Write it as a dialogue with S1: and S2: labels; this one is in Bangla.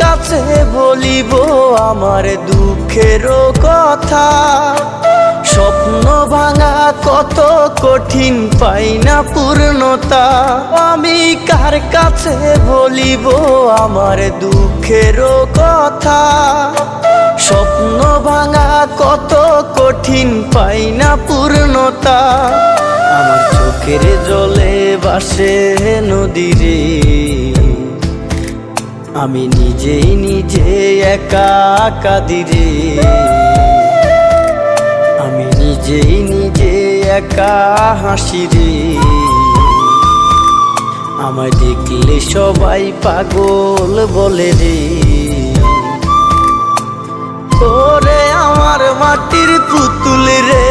S1: কাছে বলিব আমার দুঃখের কথা? স্বপ্ন ভাঙা কত কঠিন, পাই না পূর্ণতা। আমি কার কাছে বলিব আমার দুঃখের কথা? স্বপ্ন ভাঙা কত কঠিন, পাই না পূর্ণতা। আমার চোখের জলে ভাসে নদীরে, আমি নিজেই নিজে একা কাঁদিরে। আমি নিজেই নিজে একা হাসি রে। আমায় দেখলে সবাই পাগল বলে রে। ওরে আমার মাটির পুতুল রে,